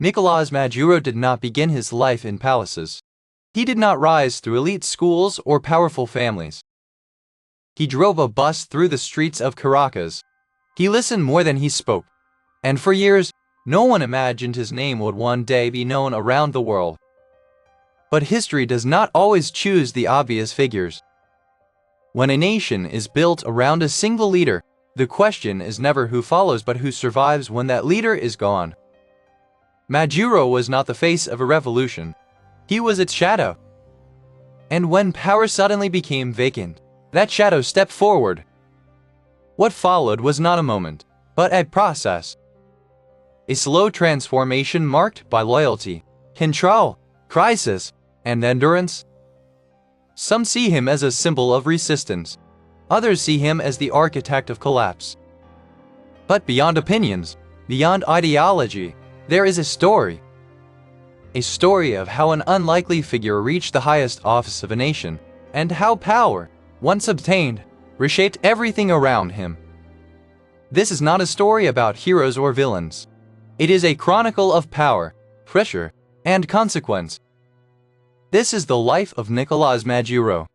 Nicolás Maduro did not begin his life in palaces. He did not rise through elite schools or powerful families. He drove a bus through the streets of Caracas. He listened more than he spoke. And for years, no one imagined his name would one day be known around the world. But history does not always choose the obvious figures. When a nation is built around a single leader, the question is never who follows but who survives when that leader is gone. Maduro was not the face of a revolution. He was its shadow. And when power suddenly became vacant, that shadow stepped forward. What followed was not a moment, but a process. A slow transformation marked by loyalty, control, crisis, and endurance. Some see him as a symbol of resistance. Others see him as the architect of collapse. But beyond opinions, beyond ideology, there is a story. A story of how an unlikely figure reached the highest office of a nation, and how power, once obtained, reshaped everything around him. This is not a story about heroes or villains. It is a chronicle of power, pressure, and consequence. This is the life of Nicolás Maduro.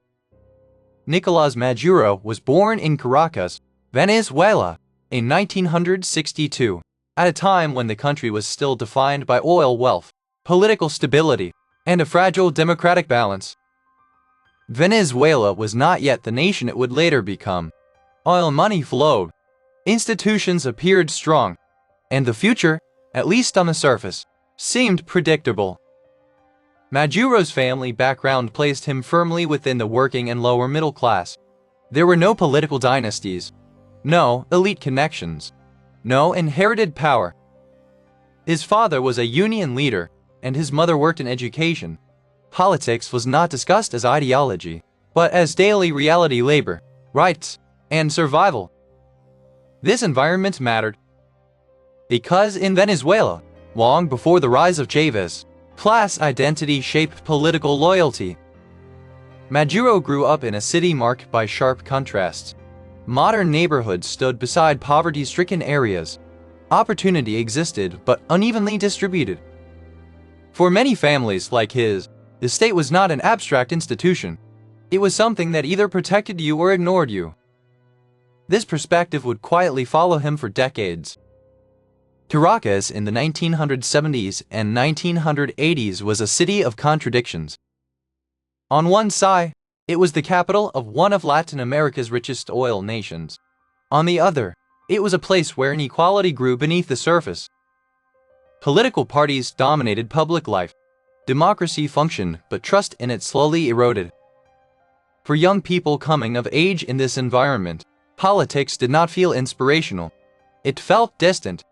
Nicolás Maduro was born in Caracas, Venezuela, in 1962, at a time when the country was still defined by oil wealth, political stability, and a fragile democratic balance. Venezuela was not yet the nation it would later become. Oil money flowed, institutions appeared strong, and the future, at least on the surface, seemed predictable. Maduro's family background placed him firmly within the working and lower middle class. There were no political dynasties, no elite connections, no inherited power. His father was a union leader, and his mother worked in education. Politics was not discussed as ideology, but as daily reality: labor, rights, and survival. This environment mattered because in Venezuela, long before the rise of Chavez, class identity shaped political loyalty. Maduro grew up in a city marked by sharp contrasts. Modern neighborhoods stood beside poverty-stricken areas. Opportunity existed but unevenly distributed. For many families like his, the state was not an abstract institution. It was something that either protected you or ignored you. This perspective would quietly follow him for decades. Caracas in the 1970s and 1980s was a city of contradictions. On one side, it was the capital of one of Latin America's richest oil nations. On the other, it was a place where inequality grew beneath the surface. Political parties dominated public life. Democracy functioned, but trust in it slowly eroded. For young people coming of age in this environment, politics did not feel inspirational. It felt distant.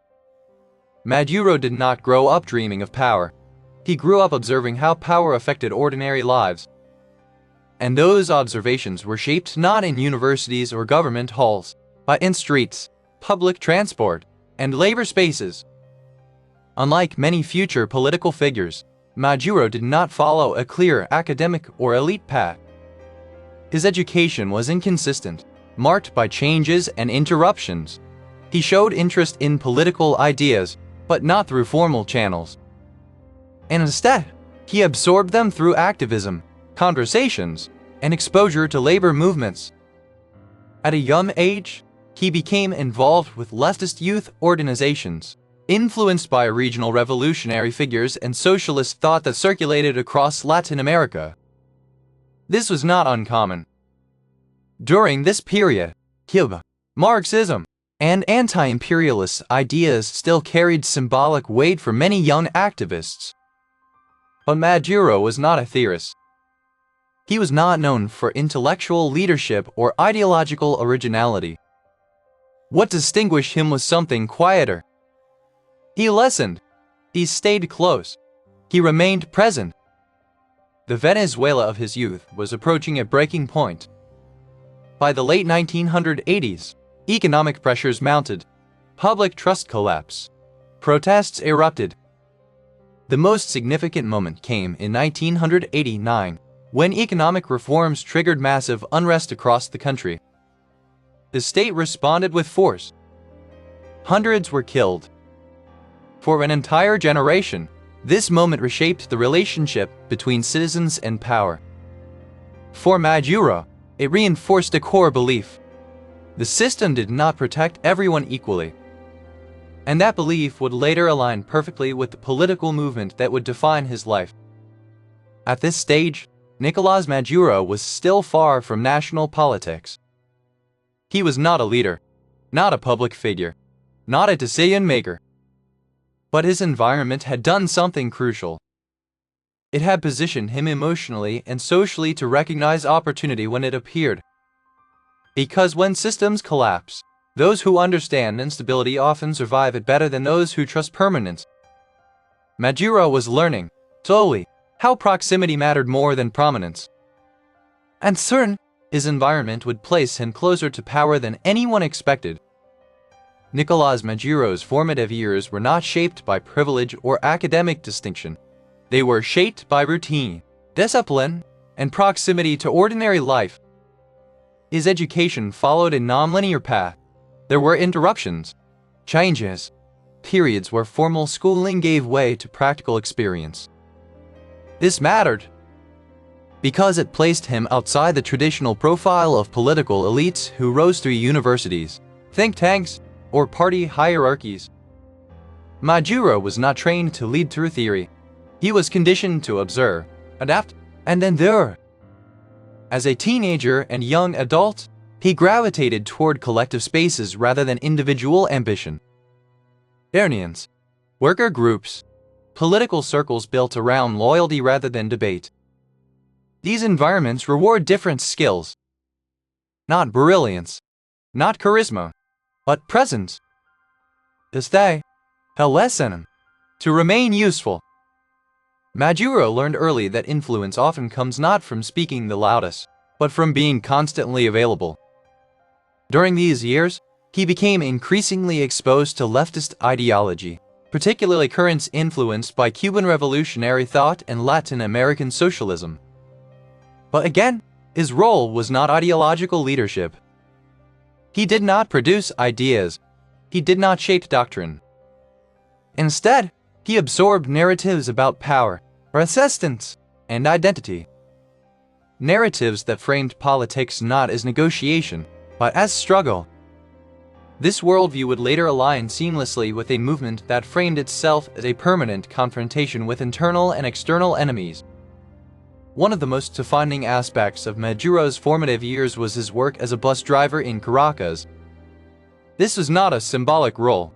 Maduro did not grow up dreaming of power. He grew up observing how power affected ordinary lives. And those observations were shaped not in universities or government halls, but in streets, public transport, and labor spaces. Unlike many future political figures, Maduro did not follow a clear academic or elite path. His education was inconsistent, marked by changes and interruptions. He showed interest in political ideas, but not through formal channels. And instead, he absorbed them through activism, conversations, and exposure to labor movements. At a young age, he became involved with leftist youth organizations, influenced by regional revolutionary figures and socialist thought that circulated across Latin America. This was not uncommon. During this period, Cuba, Marxism, and anti-imperialist ideas still carried symbolic weight for many young activists. But Maduro was not a theorist. He was not known for intellectual leadership or ideological originality. What distinguished him was something quieter. He listened. He stayed close. He remained present. The Venezuela of his youth was approaching a breaking point. By the late 1980s, economic pressures mounted. Public trust collapsed. Protests erupted. The most significant moment came in 1989, when economic reforms triggered massive unrest across the country. The state responded with force. Hundreds were killed. For an entire generation, this moment reshaped the relationship between citizens and power. For Maduro, it reinforced a core belief. The system did not protect everyone equally. And that belief would later align perfectly with the political movement that would define his life. At this stage, Nicolás Maduro was still far from national politics. He was not a leader, not a public figure, not a decision maker. But his environment had done something crucial. It had positioned him emotionally and socially to recognize opportunity when it appeared. Because when systems collapse, those who understand instability often survive it better than those who trust permanence. Maduro was learning, slowly, how proximity mattered more than prominence. And soon, his environment would place him closer to power than anyone expected. Nicolás Maduro's formative years were not shaped by privilege or academic distinction. They were shaped by routine, discipline, and proximity to ordinary life. His education followed a nonlinear path. There were interruptions, changes, periods where formal schooling gave way to practical experience. This mattered because it placed him outside the traditional profile of political elites who rose through universities, think tanks, or party hierarchies. Maduro was not trained to lead through theory. He was conditioned to observe, adapt, and endure. As a teenager and young adult, he gravitated toward collective spaces rather than individual ambition. Unions, worker groups, political circles built around loyalty rather than debate. These environments reward different skills. Not brilliance, not charisma, but presence. To stay, to listen, to remain useful. Maduro learned early that influence often comes not from speaking the loudest, but from being constantly available. During these years, he became increasingly exposed to leftist ideology, particularly currents influenced by Cuban revolutionary thought and Latin American socialism. But again, his role was not ideological leadership. He did not produce ideas. He did not shape doctrine. Instead, he absorbed narratives about power, resistance, and identity. Narratives that framed politics not as negotiation, but as struggle. This worldview would later align seamlessly with a movement that framed itself as a permanent confrontation with internal and external enemies. One of the most defining aspects of Maduro's formative years was his work as a bus driver in Chronikas. This was not a symbolic role.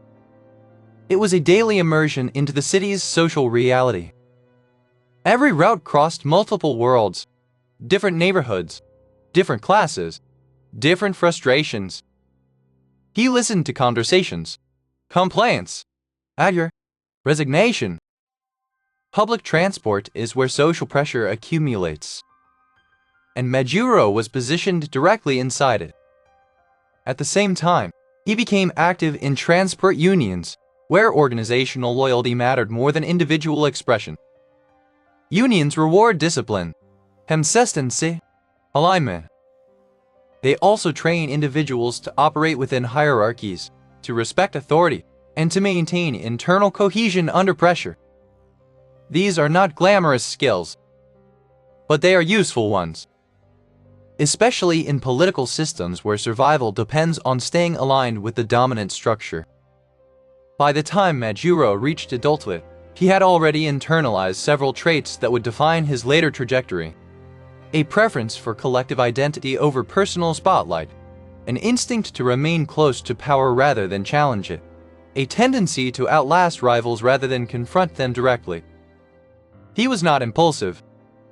It was a daily immersion into the city's social reality. Every route crossed multiple worlds, different neighborhoods, different classes, different frustrations. He listened to conversations, complaints, anger, resignation. Public transport is where social pressure accumulates, and Maduro was positioned directly inside it. At the same time, he became active in transport unions, where organizational loyalty mattered more than individual expression. Unions reward discipline, consistency, alignment. They also train individuals to operate within hierarchies, to respect authority, and to maintain internal cohesion under pressure. These are not glamorous skills, but they are useful ones, especially in political systems where survival depends on staying aligned with the dominant structure. By the time Maduro reached adulthood, he had already internalized several traits that would define his later trajectory. A preference for collective identity over personal spotlight, an instinct to remain close to power rather than challenge it, a tendency to outlast rivals rather than confront them directly. He was not impulsive,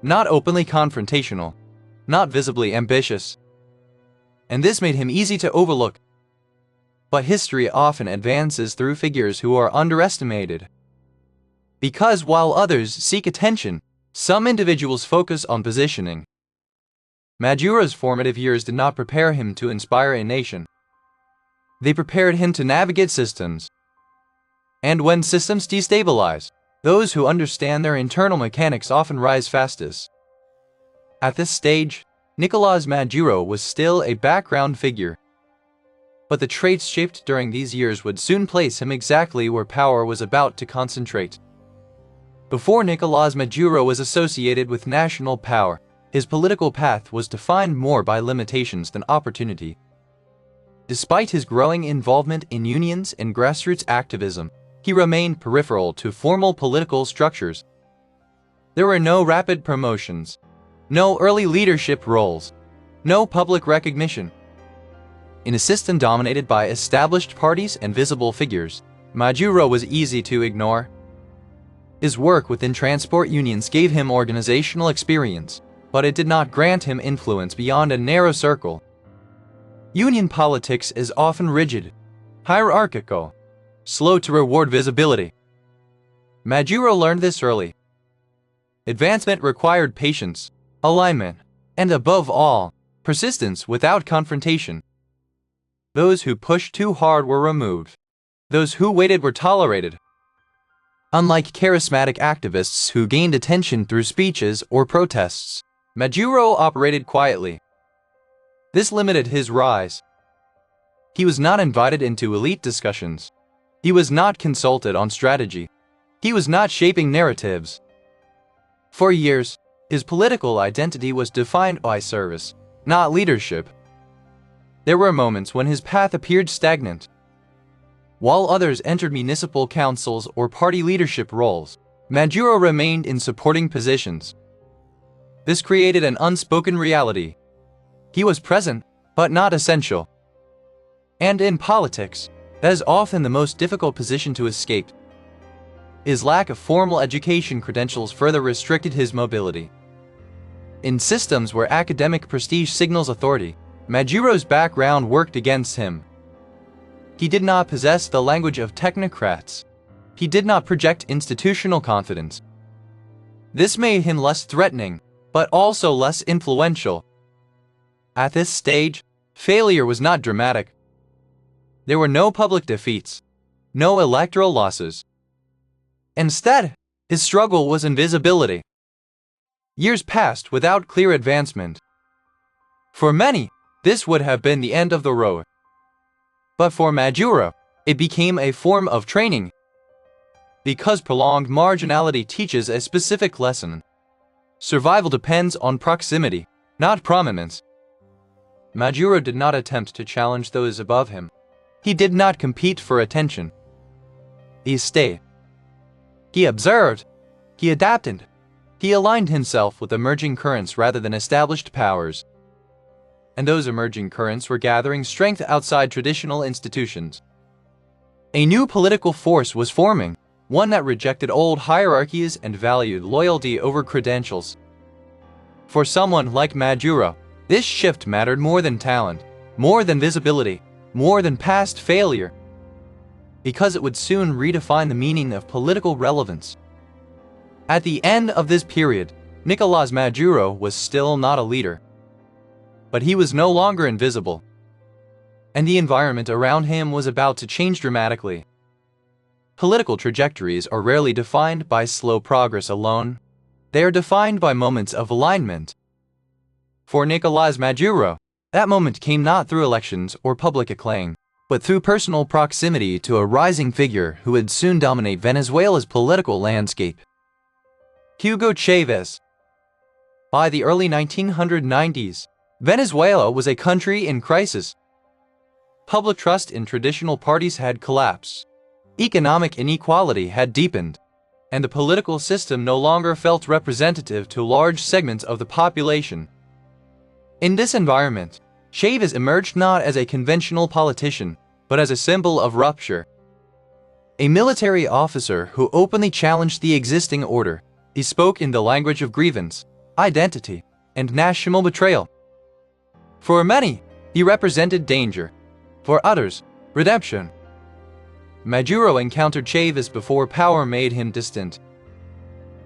not openly confrontational, not visibly ambitious, and this made him easy to overlook. But history often advances through figures who are underestimated. Because while others seek attention, some individuals focus on positioning. Maduro's formative years did not prepare him to inspire a nation. They prepared him to navigate systems. And when systems destabilize, those who understand their internal mechanics often rise fastest. At this stage, Nicolás Maduro was still a background figure. but the traits shaped during these years would soon place him exactly where power was about to concentrate. Before Nicolás Maduro was associated with national power, his political path was defined more by limitations than opportunity. Despite his growing involvement in unions and grassroots activism, he remained peripheral to formal political structures. There were no rapid promotions, no early leadership roles, no public recognition. In a system dominated by established parties and visible figures, Maduro was easy to ignore. His work within transport unions gave him organizational experience, but it did not grant him influence beyond a narrow circle. Union politics is often rigid, hierarchical, slow to reward visibility. Maduro learned this early. Advancement required patience, alignment, and above all, persistence without confrontation. Those who pushed too hard were removed. Those who waited were tolerated. Unlike charismatic activists who gained attention through speeches or protests, Maduro operated quietly. This limited his rise. He was not invited into elite discussions. He was not consulted on strategy. He was not shaping narratives. For years, his political identity was defined by service, not leadership. There were moments when his path appeared stagnant. While others entered municipal councils or party leadership roles, Maduro remained in supporting positions. This created an unspoken reality. He was present, but not essential. And in politics, that is often the most difficult position to escape. His lack of formal education credentials further restricted his mobility. In systems where academic prestige signals authority, Maduro's background worked against him. He did not possess the language of technocrats. He did not project institutional confidence. This made him less threatening, but also less influential. At this stage, failure was not dramatic. There were no public defeats, no electoral losses. Instead, his struggle was invisibility. Years passed without clear advancement. For many, this would have been the end of the road. But for Maduro, it became a form of training. Because prolonged marginality teaches a specific lesson. Survival depends on proximity, not prominence. Maduro did not attempt to challenge those above him. He did not compete for attention. He stayed. He observed. He adapted. He aligned himself with emerging currents rather than established powers. And those emerging currents were gathering strength outside traditional institutions. A new political force was forming, one that rejected old hierarchies and valued loyalty over credentials. For someone like Maduro, this shift mattered more than talent, more than visibility, more than past failure, because it would soon redefine the meaning of political relevance. At the end of this period, Nicolás Maduro was still not a leader. But he was no longer invisible. And the environment around him was about to change dramatically. Political trajectories are rarely defined by slow progress alone. They are defined by moments of alignment. For Nicolás Maduro, that moment came not through elections or public acclaim, but through personal proximity to a rising figure who would soon dominate Venezuela's political landscape. Hugo Chávez. By the early 1990s, Venezuela was a country in crisis. Public trust in traditional parties had collapsed. Economic inequality had deepened, and the political system no longer felt representative to large segments of the population. In this environment, Chávez emerged not as a conventional politician, but as a symbol of rupture. A military officer who openly challenged the existing order, he spoke in the language of grievance, identity, and national betrayal. For many, he represented danger. For others, redemption. Maduro encountered Chávez before power made him distant.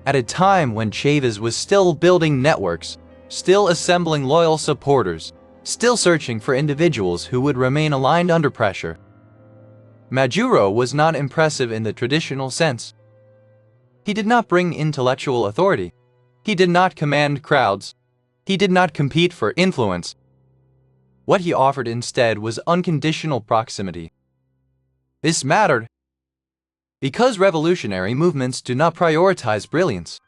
At a time when Chávez was still building networks, still assembling loyal supporters, still searching for individuals who would remain aligned under pressure. Maduro was not impressive in the traditional sense. He did not bring intellectual authority. He did not command crowds. He did not compete for influence. What he offered instead was unconditional proximity. This mattered because revolutionary movements do not prioritize brilliance.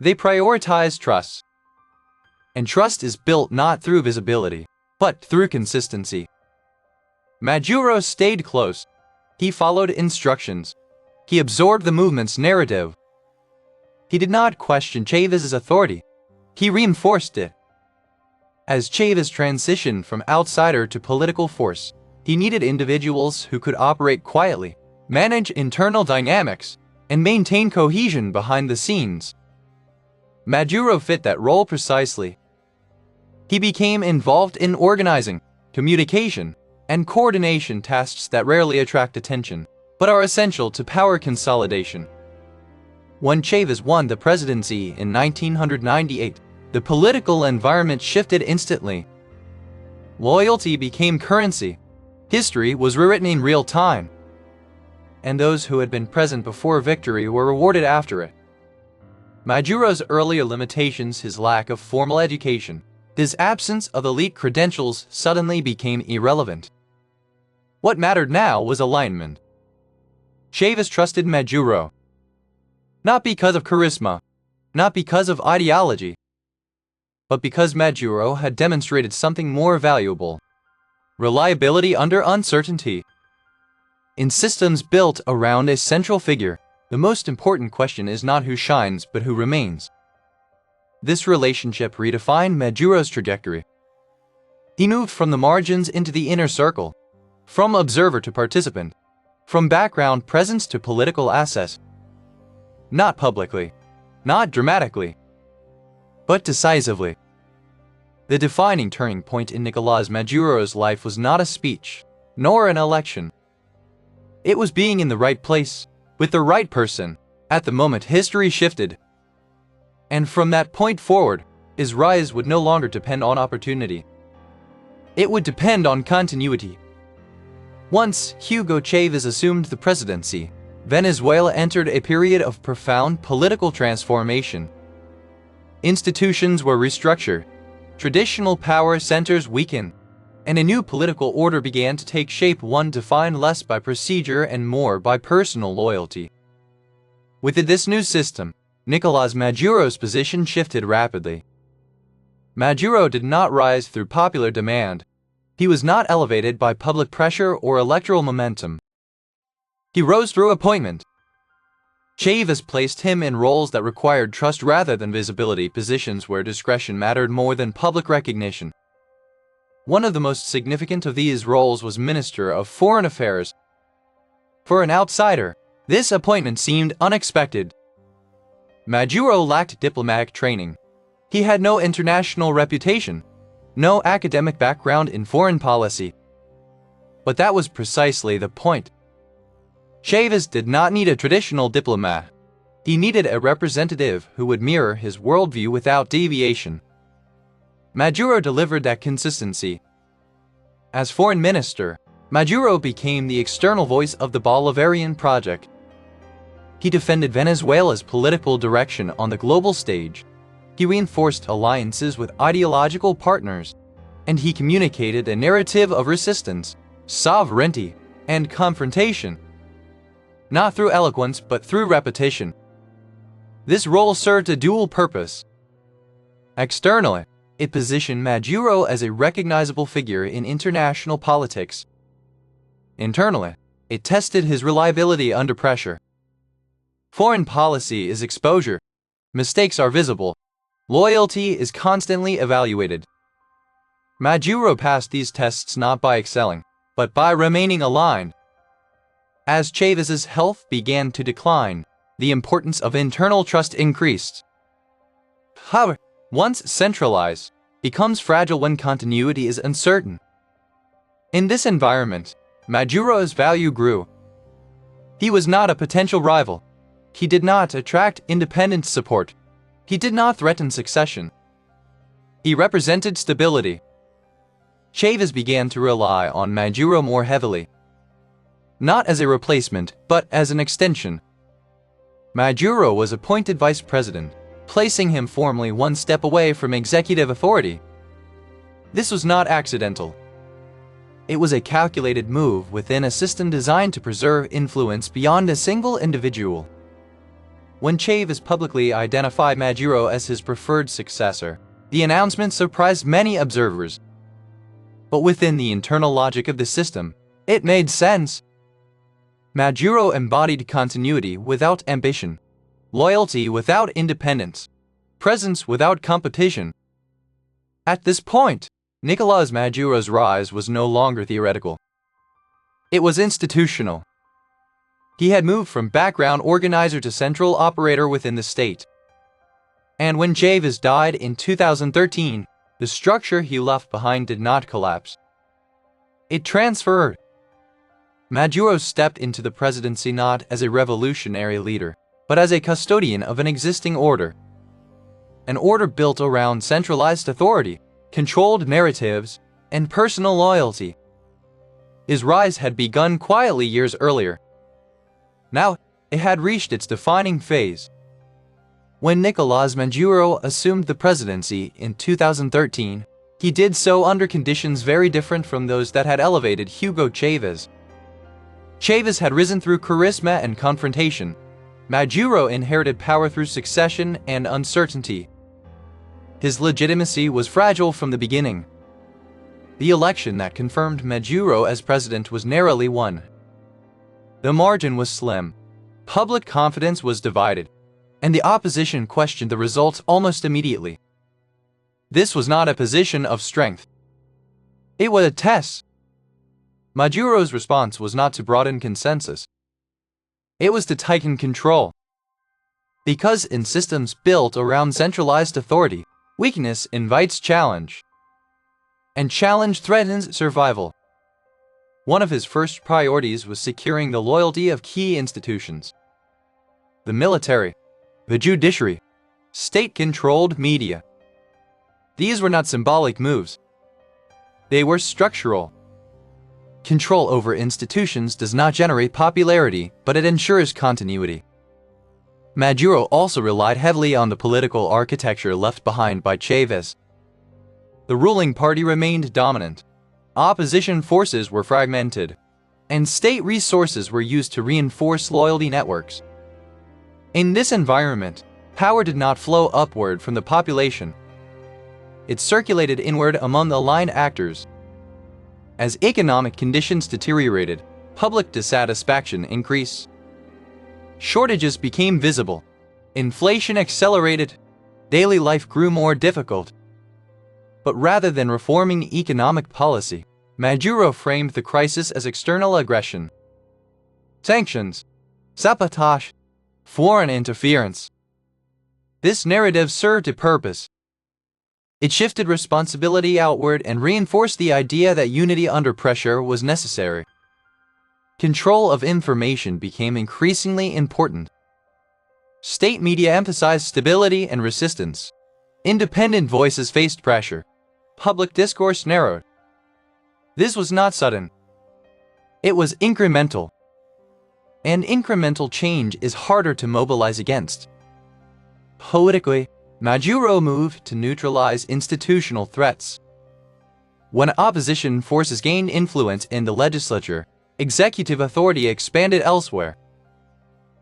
They prioritize trust. And trust is built not through visibility, but through consistency. Maduro stayed close. He followed instructions. He absorbed the movement's narrative. He did not question Chávez's authority. He reinforced it. As Chávez transitioned from outsider to political force, he needed individuals who could operate quietly, manage internal dynamics, and maintain cohesion behind the scenes. Maduro fit that role precisely. He became involved in organizing, communication, and coordination tasks that rarely attract attention, but are essential to power consolidation. When Chávez won the presidency in 1998, the political environment shifted instantly. Loyalty became currency. History was rewritten in real time. And those who had been present before victory were rewarded after it. Maduro's earlier limitations, his lack of formal education, his absence of elite credentials suddenly became irrelevant. What mattered now was alignment. Chávez trusted Maduro. Not because of charisma, not because of ideology, but because Maduro had demonstrated something more valuable: reliability under uncertainty. In systems built around a central figure, the most important question is not who shines, but who remains. This relationship redefined Maduro's trajectory. He moved from the margins into the inner circle, from observer to participant, from background presence to political asset. Not publicly, not dramatically, but decisively. The defining turning point in Nicolás Maduro's life was not a speech, nor an election. It was being in the right place, with the right person, at the moment history shifted. And from that point forward, his rise would no longer depend on opportunity. It would depend on continuity. Once Hugo Chávez assumed the presidency, Venezuela entered a period of profound political transformation. Institutions were restructured, traditional power centers weakened, and a new political order began to take shape, one defined less by procedure and more by personal loyalty. Within this new system, Nicolás Maduro's position shifted rapidly. Maduro did not rise through popular demand. He was not elevated by public pressure or electoral momentum. He rose through appointment. Chávez placed him in roles that required trust rather than visibility, positions where discretion mattered more than public recognition. One of the most significant of these roles was Minister of Foreign Affairs. For an outsider, this appointment seemed unexpected. Maduro lacked diplomatic training. He had no international reputation, no academic background in foreign policy. But that was precisely the point. Chávez did not need a traditional diplomat. He needed a representative who would mirror his worldview without deviation. Maduro delivered that consistency. As foreign minister, Maduro became the external voice of the Bolivarian project. He defended Venezuela's political direction on the global stage. He reinforced alliances with ideological partners, and he communicated a narrative of resistance, sovereignty, and confrontation. Not through eloquence, but through repetition. This role served a dual purpose. Externally, it positioned Maduro as a recognizable figure in international politics. Internally, it tested his reliability under pressure. Foreign policy is exposure. Mistakes are visible. Loyalty is constantly evaluated. Maduro passed these tests not by excelling, but by remaining aligned. As Chávez's health began to decline, the importance of internal trust increased. Power, once centralized, becomes fragile when continuity is uncertain. In this environment, Maduro's value grew. He was not a potential rival. He did not attract independent support. He did not threaten succession. He represented stability. Chávez began to rely on Maduro more heavily. Not as a replacement, but as an extension. Maduro was appointed vice president, placing him formally one step away from executive authority. This was not accidental. It was a calculated move within a system designed to preserve influence beyond a single individual. When Chavez publicly identified Maduro as his preferred successor, the announcement surprised many observers. But within the internal logic of the system, it made sense. Maduro embodied continuity without ambition, loyalty without independence, presence without competition. At this point, Nicolás Maduro's rise was no longer theoretical. It was institutional. He had moved from background organizer to central operator within the state. And when Chavez died in 2013, the structure he left behind did not collapse. It transferred. Maduro stepped into the presidency not as a revolutionary leader, but as a custodian of an existing order. An order built around centralized authority, controlled narratives, and personal loyalty. His rise had begun quietly years earlier. Now, it had reached its defining phase. When Nicolás Maduro assumed the presidency in 2013, he did so under conditions very different from those that had elevated Hugo Chavez. Chavez had risen through charisma and confrontation. Maduro inherited power through succession and uncertainty. His legitimacy was fragile from the beginning. The election that confirmed Maduro as president was narrowly won. The margin was slim, public confidence was divided, and the opposition questioned the results almost immediately. This was not a position of strength. It was a test. Maduro's response was not to broaden consensus. It was to tighten control. Because in systems built around centralized authority, weakness invites challenge, and challenge threatens survival. One of his first priorities was securing the loyalty of key institutions. The military, the judiciary, state-controlled media. These were not symbolic moves. They were structural. Control over institutions does not generate popularity, but it ensures continuity. Maduro also relied heavily on the political architecture left behind by Chavez. The ruling party remained dominant. Opposition forces were fragmented, and state resources were used to reinforce loyalty networks. In this environment, power did not flow upward from the population. It circulated inward among the aligned actors. As economic conditions deteriorated, public dissatisfaction increased. Shortages became visible. Inflation accelerated. Daily life grew more difficult. But rather than reforming economic policy, Maduro framed the crisis as external aggression. Sanctions, sabotage, foreign interference. This narrative served a purpose. It shifted responsibility outward and reinforced the idea that unity under pressure was necessary. Control of information became increasingly important. State media emphasized stability and resistance. Independent voices faced pressure. Public discourse narrowed. This was not sudden. It was incremental. And incremental change is harder to mobilize against. Politically, Maduro moved to neutralize institutional threats. When opposition forces gained influence in the legislature, executive authority expanded elsewhere.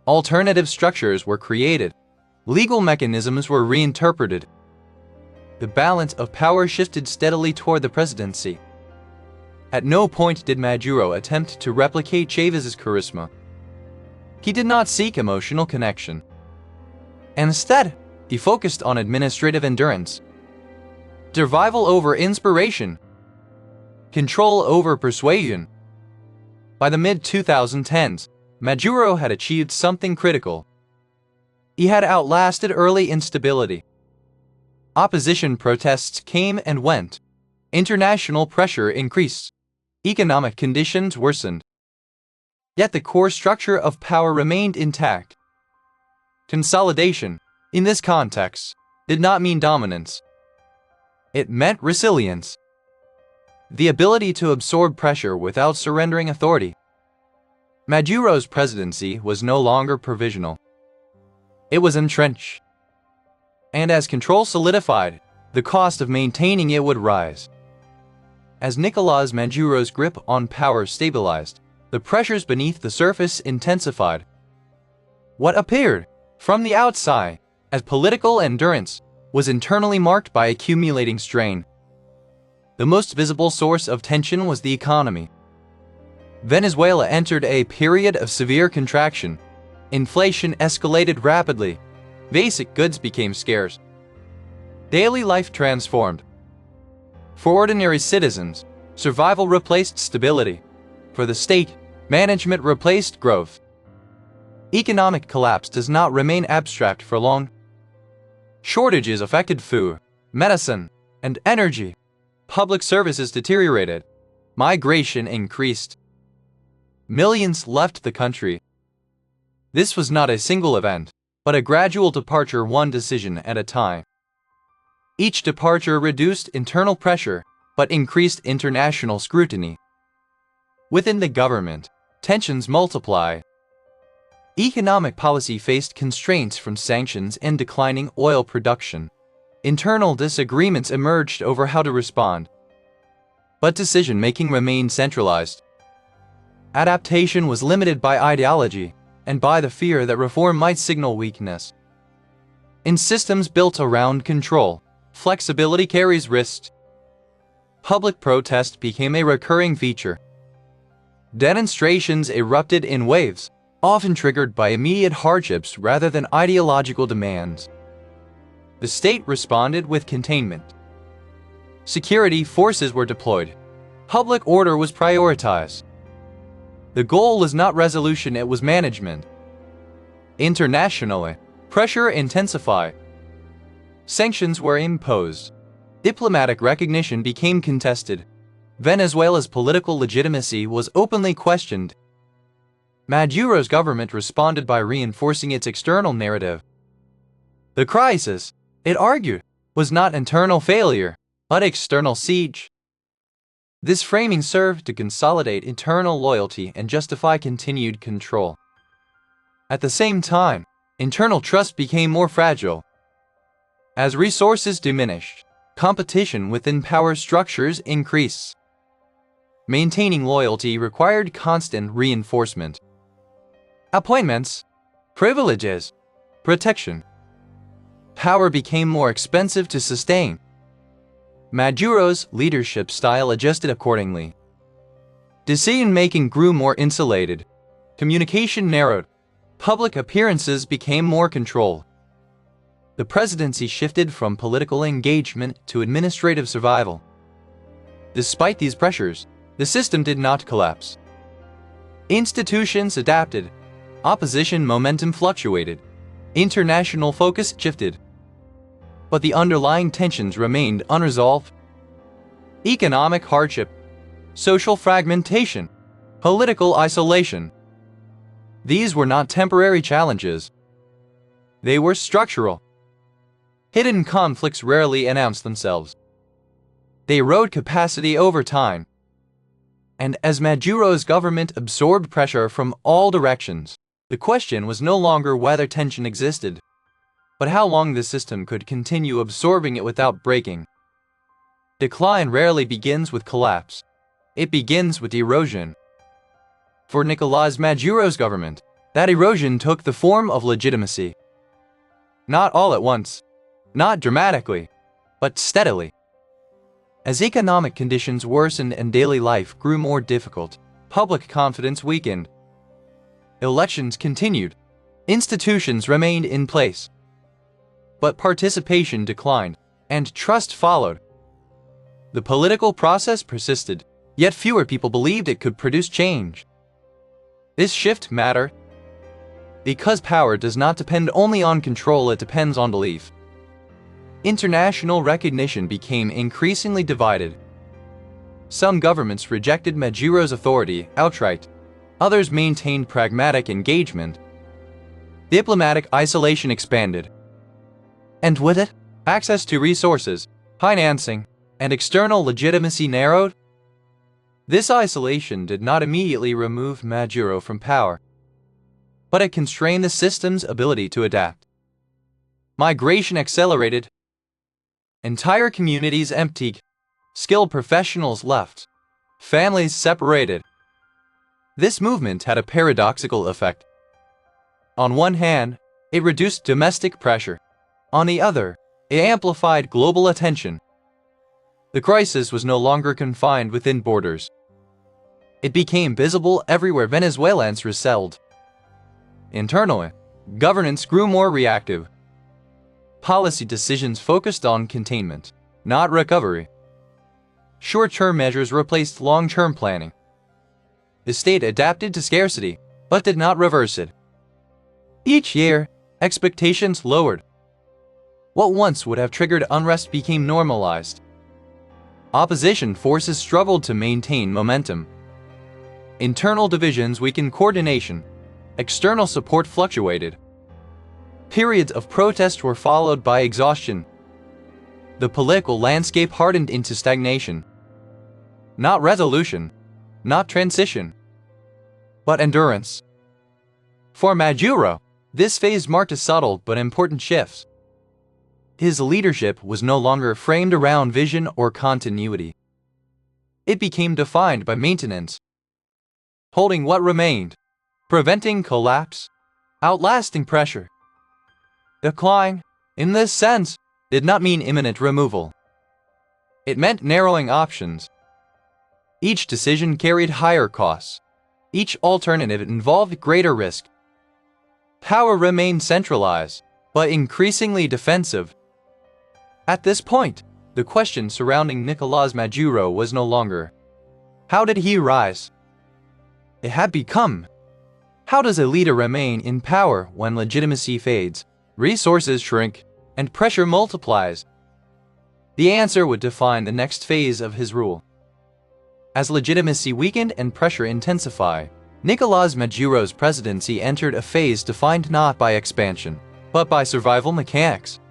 Alternative structures were created. Legal mechanisms were reinterpreted. The balance of power shifted steadily toward the presidency. At no point did Maduro attempt to replicate Chavez's charisma. He did not seek emotional connection. Instead, he focused on administrative endurance, survival over inspiration, control over persuasion. By the mid-2010s, Maduro had achieved something critical. He had outlasted early instability. Opposition protests came and went. International pressure increased. Economic conditions worsened. Yet the core structure of power remained intact. Consolidation, in this context, did not mean dominance. It meant resilience. The ability to absorb pressure without surrendering authority. Maduro's presidency was no longer provisional. It was entrenched. And as control solidified, the cost of maintaining it would rise. As Nicolás Maduro's grip on power stabilized, the pressures beneath the surface intensified. What appeared, from the outside, as political endurance, was internally marked by accumulating strain. The most visible source of tension was the economy. Venezuela entered a period of severe contraction. Inflation escalated rapidly. Basic goods became scarce. Daily life transformed. For ordinary citizens, survival replaced stability. For the state, management replaced growth. Economic collapse does not remain abstract for long. Shortages affected food, medicine, and energy. Public services deteriorated. Migration increased. Millions left the country. This was not a single event, but a gradual departure, one decision at a time. Each departure reduced internal pressure, but increased international scrutiny. Within the government, tensions multiplied. Economic policy faced constraints from sanctions and declining oil production. Internal disagreements emerged over how to respond. But decision-making remained centralized. Adaptation was limited by ideology and by the fear that reform might signal weakness. In systems built around control, flexibility carries risks. Public protest became a recurring feature. Demonstrations erupted in waves, often triggered by immediate hardships rather than ideological demands. The state responded with containment. Security forces were deployed. Public order was prioritized. The goal was not resolution, it was management. Internationally, pressure intensified. Sanctions were imposed. Diplomatic recognition became contested. Venezuela's political legitimacy was openly questioned. Maduro's government responded by reinforcing its external narrative. The crisis, it argued, was not internal failure, but external siege. This framing served to consolidate internal loyalty and justify continued control. At the same time, internal trust became more fragile. As resources diminished, competition within power structures increased. Maintaining loyalty required constant reinforcement. Appointments, privileges, protection. Power became more expensive to sustain. Maduro's leadership style adjusted accordingly. Decision-making grew more insulated. Communication narrowed. Public appearances became more controlled. The presidency shifted from political engagement to administrative survival. Despite these pressures, the system did not collapse. Institutions adapted. Opposition momentum fluctuated. International focus shifted. But the underlying tensions remained unresolved. Economic hardship, social fragmentation, political isolation. These were not temporary challenges. They were structural. Hidden conflicts rarely announce themselves. They erode capacity over time. And as Maduro's government absorbed pressure from all directions, the question was no longer whether tension existed, but how long the system could continue absorbing it without breaking. Decline rarely begins with collapse. It begins with erosion. For Nicolás Maduro's government, that erosion took the form of legitimacy. Not all at once, not dramatically, but steadily. As economic conditions worsened and daily life grew more difficult, public confidence weakened. Elections continued. Institutions remained in place. But participation declined, and trust followed. The political process persisted, yet fewer people believed it could produce change. This shift mattered because power does not depend only on control, it depends on belief. International recognition became increasingly divided. Some governments rejected Maduro's authority outright. Others maintained pragmatic engagement. Diplomatic isolation expanded. And with it, access to resources, financing, and external legitimacy narrowed. This isolation did not immediately remove Maduro from power, but it constrained the system's ability to adapt. Migration accelerated. Entire communities emptied. Skilled professionals left. Families separated. This movement had a paradoxical effect. On one hand, it reduced domestic pressure. On the other, it amplified global attention. The crisis was no longer confined within borders. It became visible everywhere Venezuelans resettled. Internally, governance grew more reactive. Policy decisions focused on containment, not recovery. Short-term measures replaced long-term planning. The state adapted to scarcity, but did not reverse it. Each year, expectations lowered. What once would have triggered unrest became normalized. Opposition forces struggled to maintain momentum. Internal divisions weakened coordination. External support fluctuated. Periods of protest were followed by exhaustion. The political landscape hardened into stagnation. Not resolution, not transition, but endurance. For Maduro, this phase marked a subtle but important shift. His leadership was no longer framed around vision or continuity. It became defined by maintenance, holding what remained, preventing collapse, outlasting pressure. Decline, in this sense, did not mean imminent removal. It meant narrowing options. Each decision carried higher costs. Each alternative involved greater risk. Power remained centralized, but increasingly defensive. At this point, the question surrounding Nicolás Maduro was no longer, how did he rise? It had become, how does a leader remain in power when legitimacy fades, resources shrink, and pressure multiplies? The answer would define the next phase of his rule. As legitimacy weakened and pressure intensified, Nicolás Maduro's presidency entered a phase defined not by expansion, but by survival mechanics.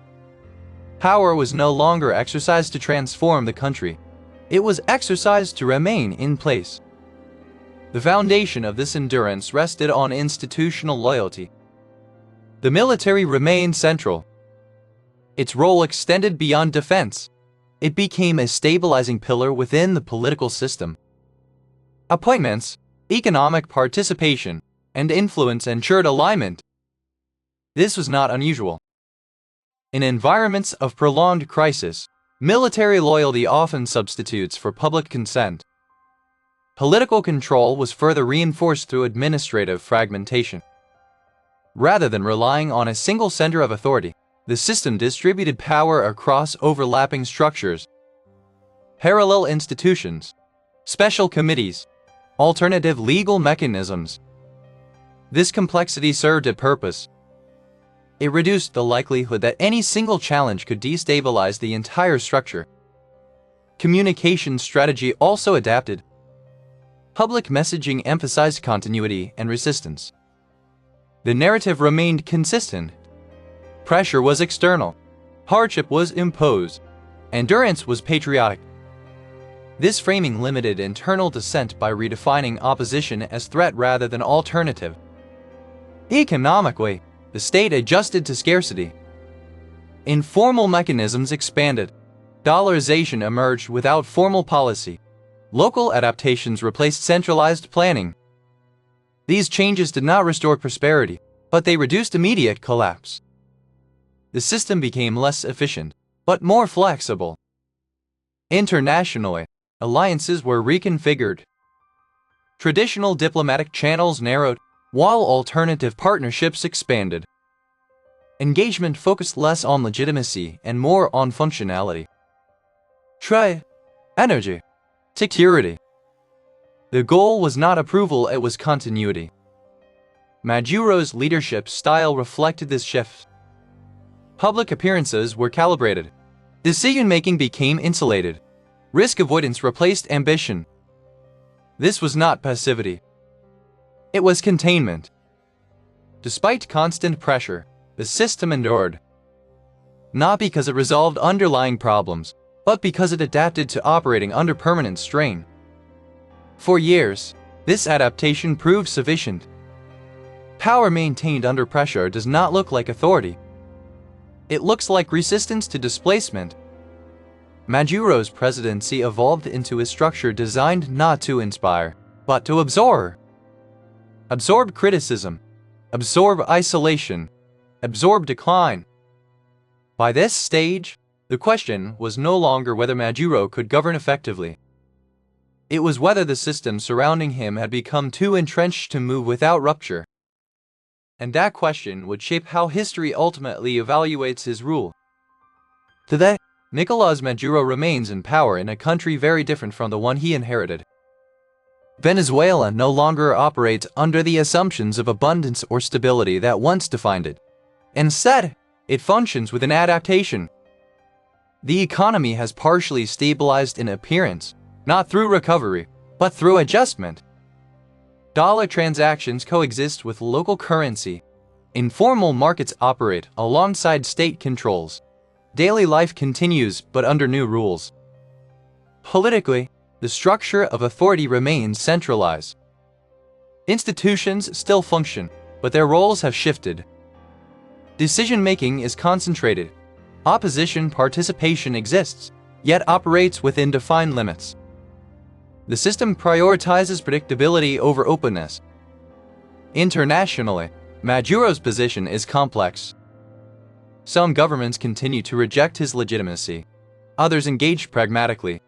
Power was no longer exercised to transform the country. It was exercised to remain in place. The foundation of this endurance rested on institutional loyalty. The military remained central. Its role extended beyond defense. It became a stabilizing pillar within the political system. Appointments, economic participation, and influence ensured alignment. This was not unusual. In environments of prolonged crisis, military loyalty often substitutes for public consent. Political control was further reinforced through administrative fragmentation. Rather than relying on a single center of authority, the system distributed power across overlapping structures, parallel institutions, special committees, alternative legal mechanisms. This complexity served a purpose. It reduced the likelihood that any single challenge could destabilize the entire structure. Communication strategy also adapted. Public messaging emphasized continuity and resistance. The narrative remained consistent. Pressure was external. Hardship was imposed. Endurance was patriotic. This framing limited internal dissent by redefining opposition as threat rather than alternative. Economically, the state adjusted to scarcity. Informal mechanisms expanded. Dollarization emerged without formal policy. Local adaptations replaced centralized planning. These changes did not restore prosperity, but they reduced immediate collapse. The system became less efficient, but more flexible. Internationally, alliances were reconfigured. Traditional diplomatic channels narrowed, while alternative partnerships expanded. Engagement focused less on legitimacy and more on functionality. Trade, energy, security. The goal was not approval, it was continuity. Maduro's leadership style reflected this shift. Public appearances were calibrated. Decision-making became insulated. Risk avoidance replaced ambition. This was not passivity. It was containment. Despite constant pressure, the system endured. Not because it resolved underlying problems, but because it adapted to operating under permanent strain. For years, this adaptation proved sufficient. Power maintained under pressure does not look like authority. It looks like resistance to displacement. Maduro's presidency evolved into a structure designed not to inspire, but to absorb. Absorb criticism, absorb isolation, absorb decline. By this stage, the question was no longer whether Maduro could govern effectively. It was whether the system surrounding him had become too entrenched to move without rupture. And that question would shape how history ultimately evaluates his rule. Today, Nicolás Maduro remains in power in a country very different from the one he inherited. Venezuela no longer operates under the assumptions of abundance or stability that once defined it. Instead, it functions with an adaptation. The economy has partially stabilized in appearance, not through recovery, but through adjustment. Dollar transactions coexist with local currency. Informal markets operate alongside state controls. Daily life continues, but under new rules. Politically, the structure of authority remains centralized. Institutions still function, but their roles have shifted. Decision-making is concentrated. Opposition participation exists, yet operates within defined limits. The system prioritizes predictability over openness. Internationally, Maduro's position is complex. Some governments continue to reject his legitimacy. Others engage pragmatically.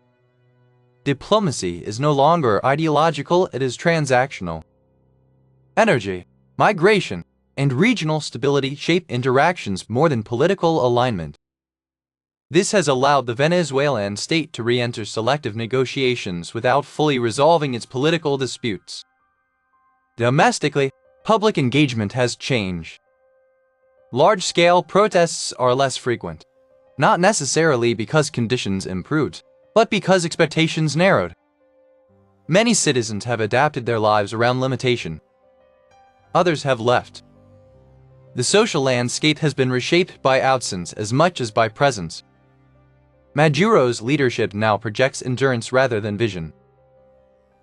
Diplomacy is no longer ideological, it is transactional. Energy, migration, and regional stability shape interactions more than political alignment. This has allowed the Venezuelan state to re-enter selective negotiations without fully resolving its political disputes. Domestically, public engagement has changed. Large-scale protests are less frequent, not necessarily because conditions improved, but because expectations narrowed. Many citizens have adapted their lives around limitation. Others have left. The social landscape has been reshaped by absence as much as by presence. Maduro's leadership now projects endurance rather than vision.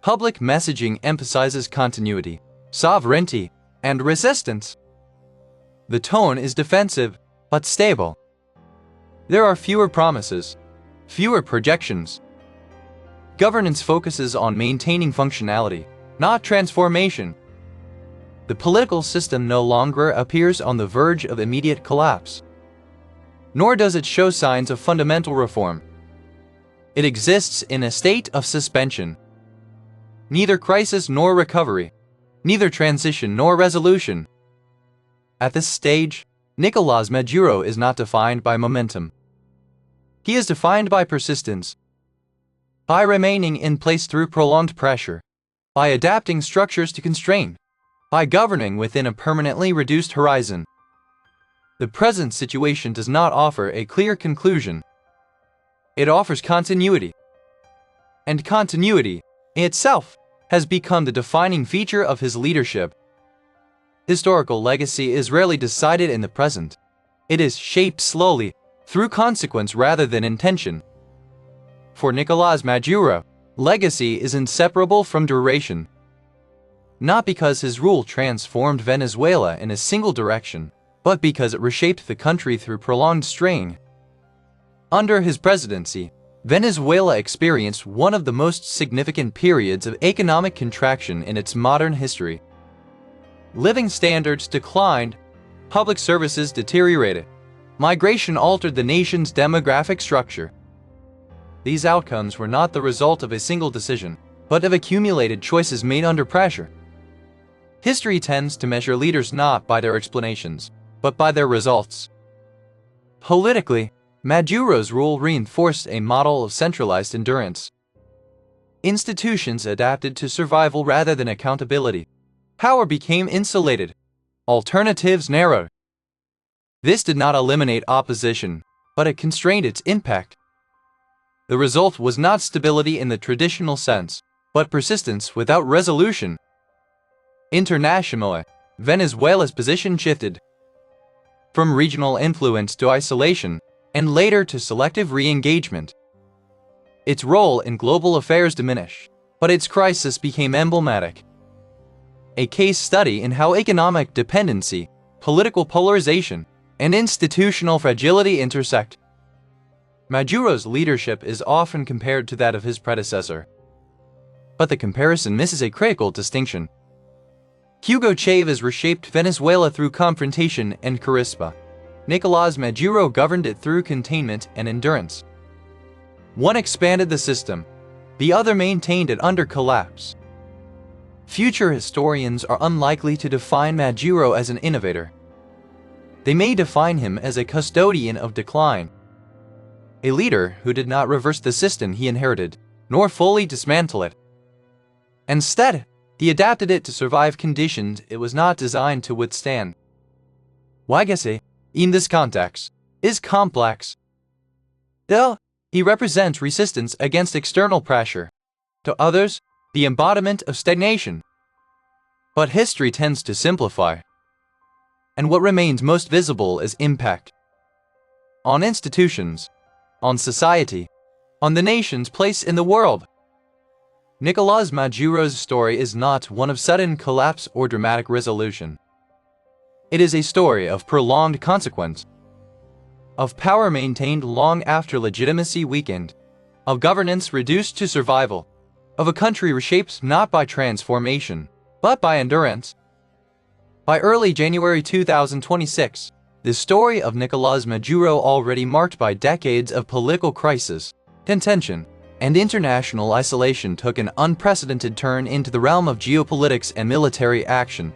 Public messaging emphasizes continuity, sovereignty, and resistance. The tone is defensive, but stable. There are fewer promises, fewer projections. Governance focuses on maintaining functionality, not transformation. The political system no longer appears on the verge of immediate collapse. Nor does it show signs of fundamental reform. It exists in a state of suspension. Neither crisis nor recovery, neither transition nor resolution. At this stage, Nicolás Maduro is not defined by momentum. He is defined by persistence, by remaining in place through prolonged pressure, by adapting structures to constrain, by governing within a permanently reduced horizon. The present situation does not offer a clear conclusion. It offers continuity. And continuity, in itself, has become the defining feature of his leadership. Historical legacy is rarely decided in the present. It is shaped slowly, through consequence rather than intention. For Nicolás Maduro, legacy is inseparable from duration. Not because his rule transformed Venezuela in a single direction, but because it reshaped the country through prolonged strain. Under his presidency, Venezuela experienced one of the most significant periods of economic contraction in its modern history. Living standards declined, public services deteriorated, migration altered the nation's demographic structure. These outcomes were not the result of a single decision, but of accumulated choices made under pressure. History tends to measure leaders not by their explanations, but by their results. Politically, Maduro's rule reinforced a model of centralized endurance. Institutions adapted to survival rather than accountability. Power became insulated. Alternatives narrowed. This did not eliminate opposition, but it constrained its impact. The result was not stability in the traditional sense, but persistence without resolution. Internationally, Venezuela's position shifted from regional influence to isolation, and later to selective re-engagement. Its role in global affairs diminished, but its crisis became emblematic. A case study in how economic dependency, political polarization, and institutional fragility intersect. Maduro's leadership is often compared to that of his predecessor. But the comparison misses a critical distinction. Hugo Chavez reshaped Venezuela through confrontation and charisma. Nicolás Maduro governed it through containment and endurance. One expanded the system, the other maintained it under collapse. Future historians are unlikely to define Maduro as an innovator. They may define him as a custodian of decline, a leader who did not reverse the system he inherited, nor fully dismantle it. Instead, he adapted it to survive conditions it was not designed to withstand. Legacy, in this context, is complex. Still, he represents resistance against external pressure. To others, the embodiment of stagnation. But history tends to simplify. And what remains most visible is impact. On institutions, on society, on the nation's place in the world. Nicolás Maduro's story is not one of sudden collapse or dramatic resolution. It is a story of prolonged consequence, of power maintained long after legitimacy weakened, of governance reduced to survival, of a country reshaped not by transformation, but by endurance. By early January 2026, the story of Nicolás Maduro, already marked by decades of political crisis, contention, and international isolation, took an unprecedented turn into the realm of geopolitics and military action.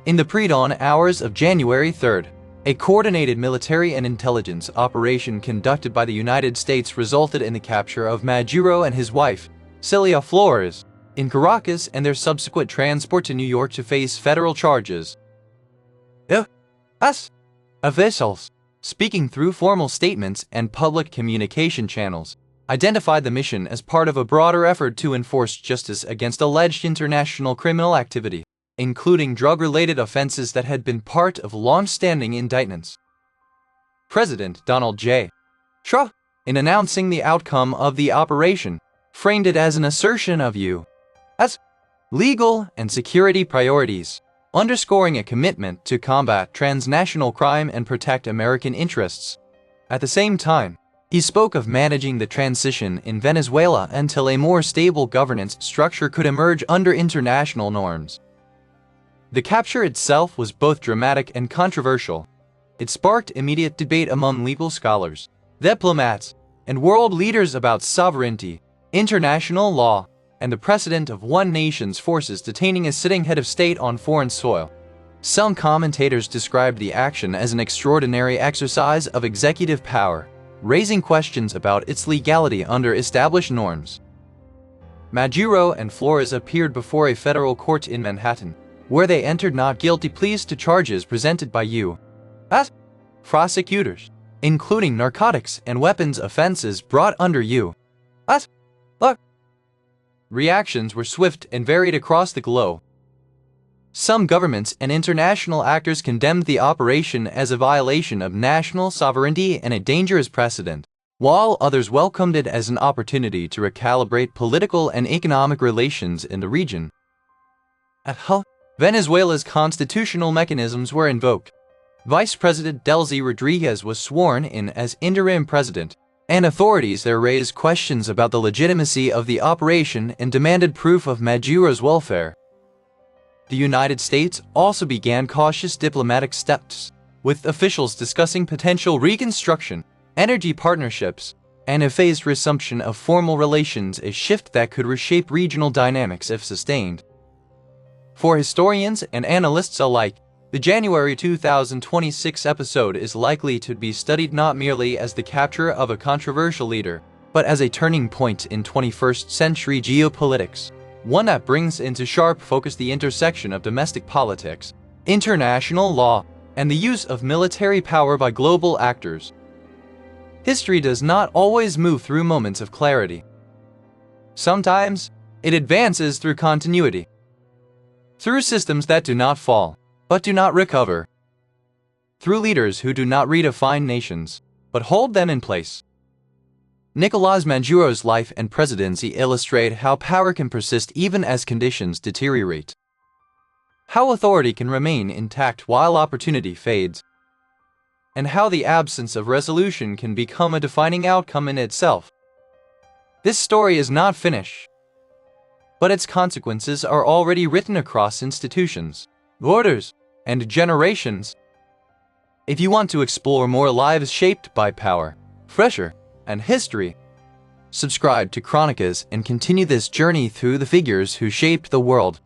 In the pre-dawn hours of January 3rd, a coordinated military and intelligence operation conducted by the United States resulted in the capture of Maduro and his wife, Celia Flores, in Caracas and their subsequent transport to New York to face federal charges. U.S. officials, speaking through formal statements and public communication channels, identified the mission as part of a broader effort to enforce justice against alleged international criminal activity, including drug-related offenses that had been part of long-standing indictments. President Donald J. Trump, in announcing the outcome of the operation, framed it as an assertion of U.S. legal and security priorities, underscoring a commitment to combat transnational crime and protect American interests. At the same time, he spoke of managing the transition in Venezuela until a more stable governance structure could emerge under international norms. The capture itself was both dramatic and controversial. It sparked immediate debate among legal scholars, diplomats, and world leaders about sovereignty, international law, and the precedent of one nation's forces detaining a sitting head of state on foreign soil. Some commentators described the action as an extraordinary exercise of executive power, raising questions about its legality under established norms. Maduro and Flores appeared before a federal court in Manhattan, where they entered not guilty pleas to charges presented by U.S. prosecutors, including narcotics and weapons offenses brought under U.S. law. Reactions were swift and varied across the globe. Some governments and international actors condemned the operation as a violation of national sovereignty and a dangerous precedent, while others welcomed it as an opportunity to recalibrate political and economic relations in the region. At home, Venezuela's constitutional mechanisms were invoked. Vice President Delcy Rodriguez was sworn in as interim president, and authorities there raised questions about the legitimacy of the operation and demanded proof of Maduro's welfare. The United States also began cautious diplomatic steps, with officials discussing potential reconstruction, energy partnerships, and a phased resumption of formal relations, a shift that could reshape regional dynamics if sustained. For historians and analysts alike, the January 2026 episode is likely to be studied not merely as the capture of a controversial leader, but as a turning point in 21st century geopolitics, one that brings into sharp focus the intersection of domestic politics, international law, and the use of military power by global actors. History does not always move through moments of clarity. Sometimes, it advances through continuity, through systems that do not fall, but do not recover, through leaders who do not redefine nations, but hold them in place. Nicolás Maduro's life and presidency illustrate how power can persist even as conditions deteriorate, how authority can remain intact while opportunity fades, and how the absence of resolution can become a defining outcome in itself. This story is not finished, but its consequences are already written across institutions, borders, and generations. If you want to explore more lives shaped by power, pressure, and history, subscribe to Chronikas and continue this journey through the figures who shaped the world.